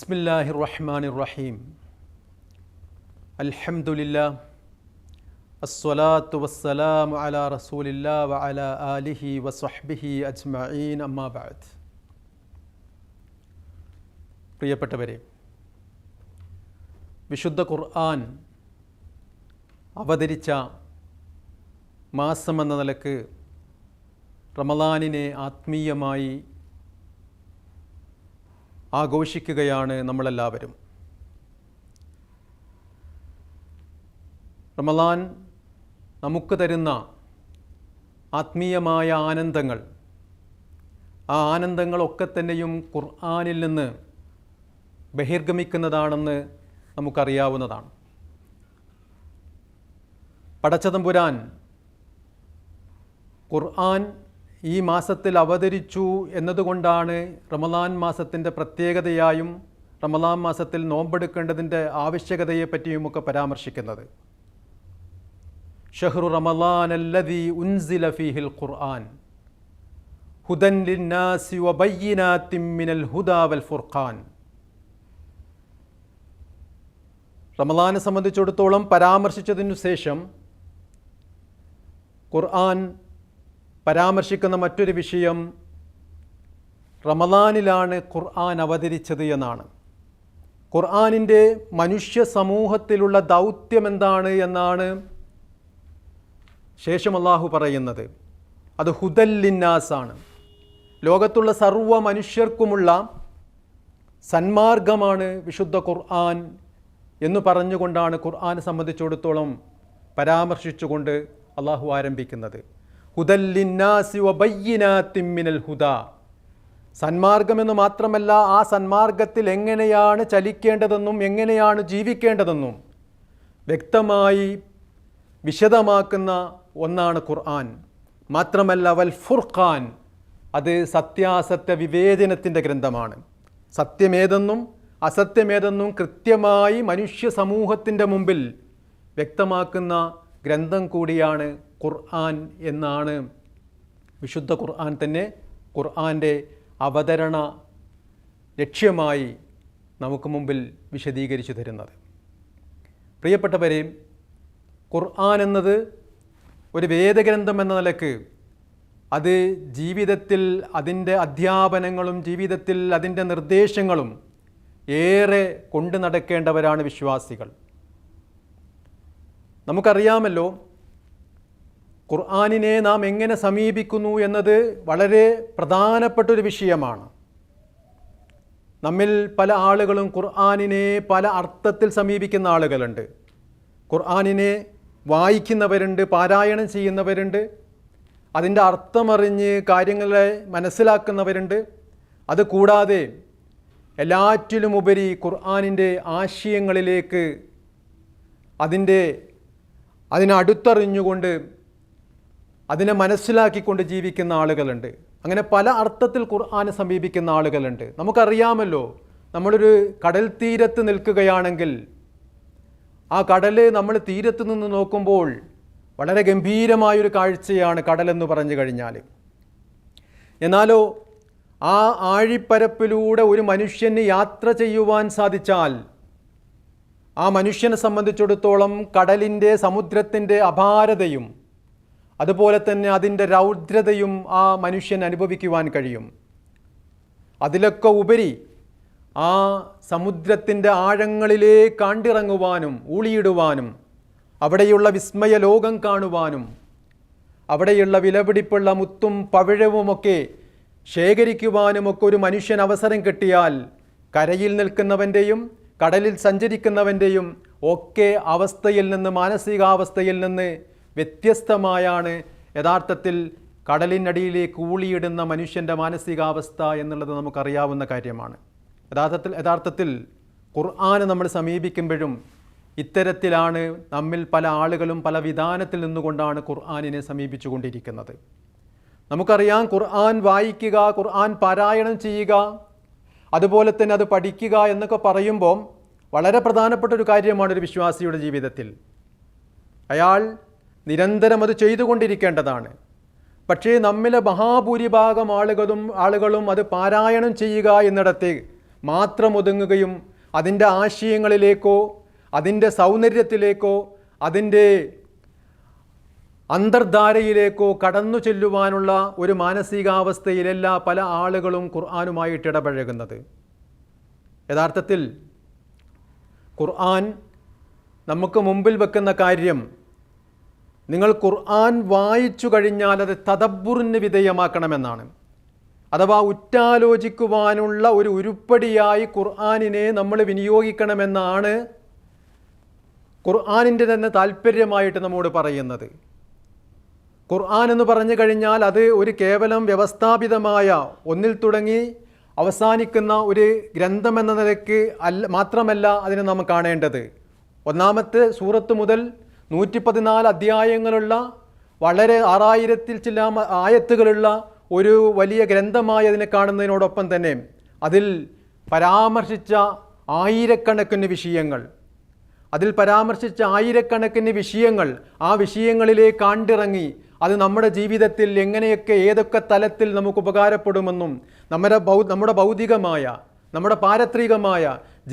ബിസ്മില്ലാഹിർ റഹ്മാനിർ റഹീം. അൽഹംദുലില്ലാ അസ്സലാത്തു വസ്സലാമു അലാ റസൂലില്ലാ വ അലാ ആലിഹി വസ്വഹ്ബിഹി അജ്മഈൻ. അമ്മാ ബഅദ്. പ്രിയപ്പെട്ടവരെ, വിശുദ്ധ ഖുർആൻ അവതരിച്ച മാസമെന്ന നിലക്ക് റമളാനിനെ ആത്മീയമായി ആഘോഷിക്കുകയാണ് നമ്മളെല്ലാവരും. റമളാൻ നമുക്ക് തരുന്ന ആത്മീയമായ ആനന്ദങ്ങൾ, ആ ആനന്ദങ്ങളൊക്കെ തന്നെയും ഖുർആനിൽ നിന്ന് ബഹിർഗമിക്കുന്നതാണെന്ന് നമുക്കറിയാവുന്നതാണ്. പടച്ചതമ്പുരാൻ ഖുർആൻ ഈ മാസത്തിൽ അവതരിച്ചു എന്നതുകൊണ്ടാണ് റമളാൻ മാസത്തിൻ്റെ പ്രത്യേകതയായും റമളാൻ മാസത്തിൽ നോമ്പെടുക്കേണ്ടതിൻ്റെ ആവശ്യകതയെപ്പറ്റിയുമൊക്കെ പരാമർശിക്കുന്നത്. ഷഹ്റു റമളാൻ അല്ലദീ ഉൻസില ഫീഹിൽ ഖുർആൻ ഹുദൻ ലിന്നാസി വബയ്യിനാത്തിൻ മിനൽ ഹുദാ വൽ ഫുർഖാൻ. റമളാനെ സംബന്ധിച്ചിടത്തോളം പരാമർശിച്ചതിനു ശേഷം ഖുർആൻ പരാമർശിക്കുന്ന മറ്റൊരു വിഷയം റമളാനിലാണ് ഖുർആൻ അവതരിച്ചത് എന്നാണ്. ഖുർആനിൻ്റെ മനുഷ്യ സമൂഹത്തിലുള്ള ദൗത്യം എന്താണ് എന്നാണ് ശേഷം അല്ലാഹു പറയുന്നത്. അത് ഹുദൽ ലിന്നാസാണ്. ലോകത്തുള്ള സർവ്വ മനുഷ്യർക്കുമുള്ള സന്മാർഗമാണ് വിശുദ്ധ ഖുർആൻ എന്ന് പറഞ്ഞുകൊണ്ടാണ് ഖുർആനെ സംബന്ധിച്ചിടത്തോളം പരാമർശിച്ചുകൊണ്ട് അല്ലാഹു ആരംഭിക്കുന്നത്. ഹുദൽ ലിന്നാസി വബയ്യിനാത്തിൻ മിനൽ ഹുദാ. സന്മാർഗമെന്ന് മാത്രമല്ല, ആ സന്മാർഗത്തിൽ എങ്ങനെയാണ് ചലിക്കേണ്ടതെന്നും എങ്ങനെയാണ് ജീവിക്കേണ്ടതെന്നും വ്യക്തമായി വിശദമാക്കുന്ന ഒന്നാണ് ഖുർആൻ. മാത്രമല്ല വൽ ഫുർഖാൻ, അത് സത്യാസത്യ വിവേചനത്തിൻ്റെ ഗ്രന്ഥമാണ്. സത്യമേതെന്നും അസത്യമേതെന്നും കൃത്യമായി മനുഷ്യ സമൂഹത്തിൻ്റെ മുമ്പിൽ വ്യക്തമാക്കുന്ന ഗ്രന്ഥം കൂടിയാണ് ഖുർആൻ എന്നാണ് വിശുദ്ധ ഖുർആൻ തന്നെ ഖുർആൻ്റെ അവതരണ ലക്ഷ്യമായി നമുക്ക് മുമ്പിൽ വിശദീകരിച്ചു തരുന്നത്. പ്രിയപ്പെട്ടവരെ, ഖുർആൻ എന്നത് ഒരു വേദഗ്രന്ഥം എന്ന നിലക്ക് അത് ജീവിതത്തിൽ അതിൻ്റെ അധ്യാപനങ്ങളും ജീവിതത്തിൽ അതിൻ്റെ നിർദ്ദേശങ്ങളും ഏറെ കൊണ്ടു നടക്കേണ്ടവരാണ് വിശ്വാസികൾ. നമുക്കറിയാമല്ലോ, ഖുർആനിനെ നാം എങ്ങനെ സമീപിക്കുന്നു എന്നത് വളരെ പ്രധാനപ്പെട്ടൊരു വിഷയമാണ്. നമ്മിൽ പല ആളുകളും ഖുർആനിനെ പല അർത്ഥത്തിൽ സമീപിക്കുന്ന ആളുകളുണ്ട്. ഖുർആനിനെ വായിക്കുന്നവരുണ്ട്, പാരായണം ചെയ്യുന്നവരുണ്ട്, അതിൻ്റെ അർത്ഥമറിഞ്ഞ് കാര്യങ്ങളെ മനസ്സിലാക്കുന്നവരുണ്ട്. അതുകൂടാതെ എല്ലാറ്റിലുമുപരി ഖുർആനിൻ്റെ ആശയങ്ങളിലേക്ക് അതിനടുത്തറിഞ്ഞുകൊണ്ട് അതിനെ മനസ്സിലാക്കിക്കൊണ്ട് ജീവിക്കുന്ന ആളുകളുണ്ട്. അങ്ങനെ പല അർത്ഥത്തിൽ ഖുർആനെ സമീപിക്കുന്ന ആളുകളുണ്ട്. നമുക്കറിയാമല്ലോ, നമ്മളൊരു കടൽ തീരത്ത് നിൽക്കുകയാണെങ്കിൽ ആ കടൽ നമ്മൾ തീരത്ത് നിന്ന് നോക്കുമ്പോൾ വളരെ ഗംഭീരമായൊരു കാഴ്ചയാണ് കടലെന്ന് പറഞ്ഞു കഴിഞ്ഞാൽ. എന്നാലോ ആ ആഴിപ്പരപ്പിലൂടെ ഒരു മനുഷ്യന് യാത്ര ചെയ്യുവാൻ സാധിച്ചാൽ ആ മനുഷ്യനെ സംബന്ധിച്ചിടത്തോളം കടലിൻ്റെ സമുദ്രത്തിൻ്റെ അപാരതയും അതുപോലെ തന്നെ അതിൻ്റെ രൗദ്രതയും ആ മനുഷ്യൻ അനുഭവിക്കുവാൻ കഴിയും. അതിലൊക്കെ ഉപരി ആ സമുദ്രത്തിൻ്റെ ആഴങ്ങളിലേക്ക് കാണ്ടിറങ്ങുവാനും ഊളിയിടുവാനും അവിടെയുള്ള വിസ്മയ ലോകം കാണുവാനും അവിടെയുള്ള വിലപിടിപ്പുള്ള മുത്തും പവിഴവുമൊക്കെ ശേഖരിക്കുവാനുമൊക്കെ ഒരു മനുഷ്യൻ അവസരം കിട്ടിയാൽ കരയിൽ നിൽക്കുന്നവൻ്റെയും കടലിൽ സഞ്ചരിക്കുന്നവൻ്റെയും ഒക്കെ അവസ്ഥയിൽ നിന്ന്, മാനസികാവസ്ഥയിൽ നിന്ന് വ്യത്യസ്തമായാണ് യഥാർത്ഥത്തിൽ കടലിനടിയിലേക്ക് ഊളിയിടുന്ന മനുഷ്യൻ്റെ മാനസികാവസ്ഥ എന്നുള്ളത് നമുക്കറിയാവുന്ന കാര്യമാണ്. യഥാർത്ഥത്തിൽ ഖുർആനെ നമ്മൾ സമീപിക്കുമ്പോഴും ഇത്തരത്തിലാണ് നമ്മിൽ പല ആളുകളും പല വിധാനത്തിൽ നിന്നുകൊണ്ടാണ് ഖുർആനിനെ സമീപിച്ചു കൊണ്ടിരിക്കുന്നത്. നമുക്കറിയാം, ഖുർആൻ വായിക്കുക, ഖുർആൻ പാരായണം ചെയ്യുക, അതുപോലെ തന്നെ അത് പഠിക്കുക എന്നൊക്കെ പറയുമ്പോൾ വളരെ പ്രധാനപ്പെട്ട ഒരു കാര്യമാണ് ഒരു വിശ്വാസിയുടെ ജീവിതത്തിൽ. അയാൾ നിരന്തരം അത് ചെയ്തുകൊണ്ടിരിക്കേണ്ടതാണ്. പക്ഷേ നമ്മിലെ മഹാഭൂരിഭാഗം ആളുകളും അത് പാരായണം ചെയ്യുക എന്നിടത്ത് മാത്രം ഒതുങ്ങുകയും അതിൻ്റെ ആശയങ്ങളിലേക്കോ അതിൻ്റെ സൗന്ദര്യത്തിലേക്കോ അതിൻ്റെ അന്തർധാരയിലേക്കോ കടന്നു ചെല്ലുവാനുള്ള ഒരു മാനസികാവസ്ഥയിലല്ല പല ആളുകളും ഖുർആനുമായിട്ട് ഇടപഴകുന്നത്. യഥാർത്ഥത്തിൽ ഖുർആൻ നമുക്ക് മുമ്പിൽ വെക്കുന്ന കാര്യം, നിങ്ങൾ ഖുർആൻ വായിച്ചു കഴിഞ്ഞാൽ അത് തദബ്ബുറിന് വിധേയമാക്കണമെന്നാണ്. അഥവാ ഉറ്റാലോചിക്കുവാനുള്ള ഒരു ഉരുപ്പടിയായി ഖുർആനിനെ നമ്മൾ വിനിയോഗിക്കണമെന്നാണ് ഖുർആനിൻ്റെ തന്നെ താല്പര്യമായിട്ട് നമ്മോട് പറയുന്നത്. ഖുർആൻ എന്ന് പറഞ്ഞു കഴിഞ്ഞാൽ അത് ഒരു കേവലം വ്യവസ്ഥാപിതമായ ഒന്നിൽ തുടങ്ങി അവസാനിക്കുന്ന ഒരു ഗ്രന്ഥമെന്ന നിലയ്ക്ക് മാത്രമല്ല അതിനെ നാം കാണേണ്ടത്. ഒന്നാമത്തെ സൂറത്ത് മുതൽ 114 അധ്യായങ്ങളുള്ള വളരെ 6000 ചില ആയത്തുകളുള്ള ഒരു വലിയ ഗ്രന്ഥമായി അതിനെ കാണുന്നതിനോടൊപ്പം തന്നെ അതിൽ പരാമർശിച്ച ആയിരക്കണക്കിന് വിഷയങ്ങൾ ആ വിഷയങ്ങളിലേക്ക് ആണ്ടിറങ്ങി അത് നമ്മുടെ ജീവിതത്തിൽ എങ്ങനെയൊക്കെ ഏതൊക്കെ തലത്തിൽ നമുക്ക് ഉപകാരപ്പെടുമെന്നും നമ്മുടെ ഭൗതികമായ നമ്മുടെ പാരത്രികമായ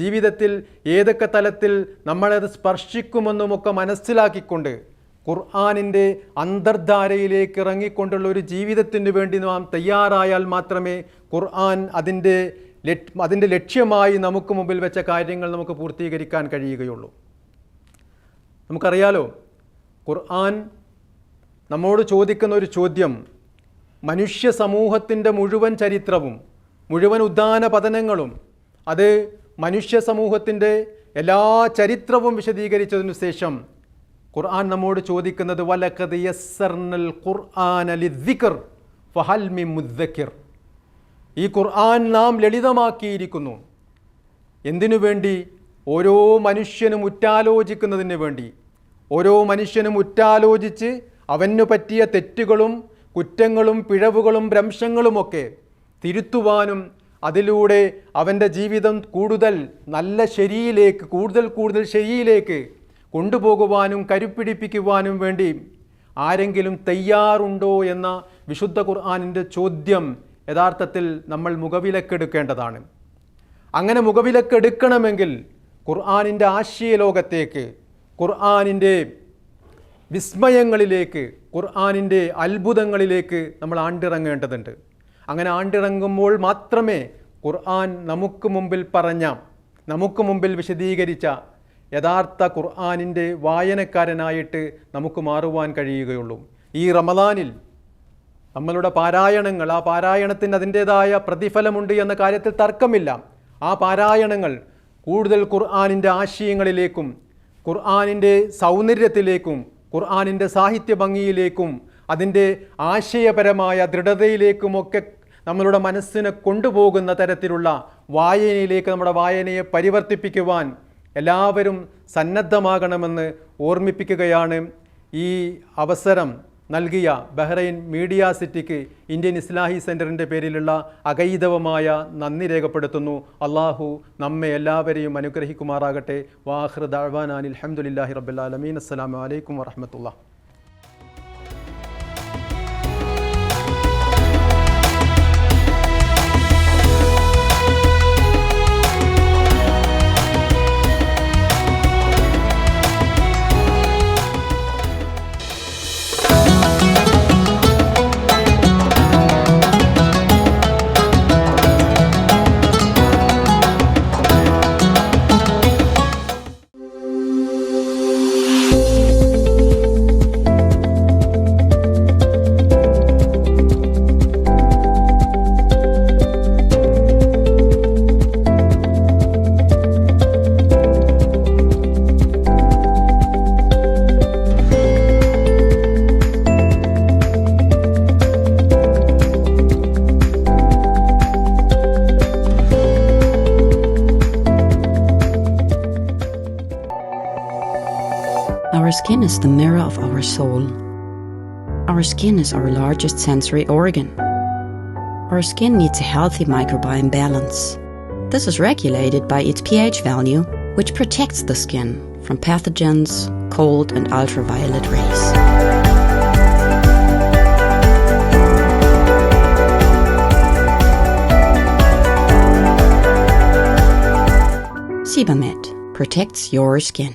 ജീവിതത്തിൽ ഏതൊക്കെ തലത്തിൽ നമ്മളത് സ്പർശിക്കുമെന്നുമൊക്കെ മനസ്സിലാക്കിക്കൊണ്ട് ഖുർആനിൻ്റെ അന്തർധാരയിലേക്ക് ഇറങ്ങിക്കൊണ്ടുള്ള ഒരു ജീവിതത്തിന് വേണ്ടി നാം തയ്യാറായാൽ മാത്രമേ ഖുർആൻ അതിൻ്റെ ലക്ഷ്യമായി നമുക്ക് മുമ്പിൽ വെച്ച കാര്യങ്ങൾ നമുക്ക് പൂർത്തീകരിക്കാൻ കഴിയുകയുള്ളൂ. നമുക്കറിയാലോ, ഖുർആൻ നമ്മോട് ചോദിക്കുന്ന ഒരു ചോദ്യം, മനുഷ്യ സമൂഹത്തിൻ്റെ മുഴുവൻ ചരിത്രവും മുഴുവൻ ഉദ്ധാന പതനങ്ങളും അത് മനുഷ്യ സമൂഹത്തിൻ്റെ എല്ലാ ചരിത്രവും വിശദീകരിച്ചതിനു ശേഷം ഖുർആൻ നമ്മോട് ചോദിക്കുന്നത് വലഖദ് യസ്സർനൽ ഖുർആന ലിദ്ദിക്ർ ഫഹൽ മിൻ മുദ്ദക്കിർ. ഈ ഖുർആൻ നാം ലളിതമാക്കിയിരിക്കുന്നു. എന്തിനു വേണ്ടി? ഓരോ മനുഷ്യനും ഉറ്റാലോചിക്കുന്നതിന് വേണ്ടി. ഓരോ മനുഷ്യനും ഉറ്റാലോചിച്ച് അവനു പറ്റിയ തെറ്റുകളും കുറ്റങ്ങളും പിഴവുകളും ഭ്രംശങ്ങളുമൊക്കെ തിരുത്തുവാനും അതിലൂടെ അവൻ്റെ ജീവിതം കൂടുതൽ നല്ല ശരിയിലേക്ക് കൂടുതൽ ശരിയിലേക്ക് കൊണ്ടുപോകുവാനും കരുപ്പിടിപ്പിക്കുവാനും വേണ്ടി ആരെങ്കിലും തയ്യാറുണ്ടോ എന്ന വിശുദ്ധ ഖുർആനിൻ്റെ ചോദ്യം യഥാർത്ഥത്തിൽ നമ്മൾ മുഖവിലക്കെടുക്കേണ്ടതാണ്. അങ്ങനെ മുഖവിലക്കെടുക്കണമെങ്കിൽ ഖുർആനിൻ്റെ ആശയലോകത്തേക്ക്, ഖുർആനിൻ്റെ വിസ്മയങ്ങളിലേക്ക്, ഖുർആനിൻ്റെ അത്ഭുതങ്ങളിലേക്ക് നമ്മൾ ആണ്ടിറങ്ങേണ്ടതുണ്ട്. അങ്ങനെ ആണ്ടിറങ്ങുമ്പോൾ മാത്രമേ ഖുർആൻ നമുക്ക് മുമ്പിൽ വിശദീകരിച്ച യഥാർത്ഥ ഖുർആനിൻ്റെ വായനക്കാരനായിട്ട് നമുക്ക് മാറുവാൻ കഴിയുകയുള്ളൂ. ഈ റമദാനിൽ നമ്മളുടെ പാരായണങ്ങൾ, ആ പാരായണത്തിന് അതിൻ്റേതായ പ്രതിഫലമുണ്ട് എന്ന കാര്യത്തിൽ തർക്കമില്ല. ആ പാരായണങ്ങൾ കൂടുതൽ ഖുർആനിൻ്റെ ആശയങ്ങളിലേക്കും ഖുർആനിൻ്റെ സൗന്ദര്യത്തിലേക്കും ഖുർആനിൻ്റെ സാഹിത്യ ഭംഗിയിലേക്കും അതിൻ്റെ ആശയപരമായ ദൃഢതയിലേക്കുമൊക്കെ നമ്മളുടെ മനസ്സിനെ കൊണ്ടുപോകുന്ന തരത്തിലുള്ള വായനയിലേക്ക് നമ്മുടെ വായനയെ പരിവർത്തിപ്പിക്കുവാൻ എല്ലാവരും സന്നദ്ധമാകണമെന്ന് ഓർമ്മിപ്പിക്കുകയാണ് ഈ അവസരം നൽകിയ ബഹ്റൈൻ മീഡിയ സിറ്റിക്ക് ഇന്ത്യൻ ഇസ്ലാഹി സെൻറ്ററിൻ്റെ പേരിലുള്ള അഗൈതവമായ നന്ദി രേഖപ്പെടുത്തുന്നു. അള്ളാഹു നമ്മെ എല്ലാവരെയും അനുഗ്രഹിക്കുമാറാകട്ടെ. വാഖിറു ദഅ്വാനാ അൽഹംദുലില്ലാഹി റബ്ബിൽ ആലമീൻ. അസ്സലാമു അലൈക്കും വറഹ്മത്തുള്ളാഹി. Our skin is the mirror of our soul. Our skin is our largest sensory organ. Our skin needs a healthy microbiome balance. This is regulated by its pH value, which protects the skin from pathogens, cold and ultraviolet rays. Sebamed protects your skin.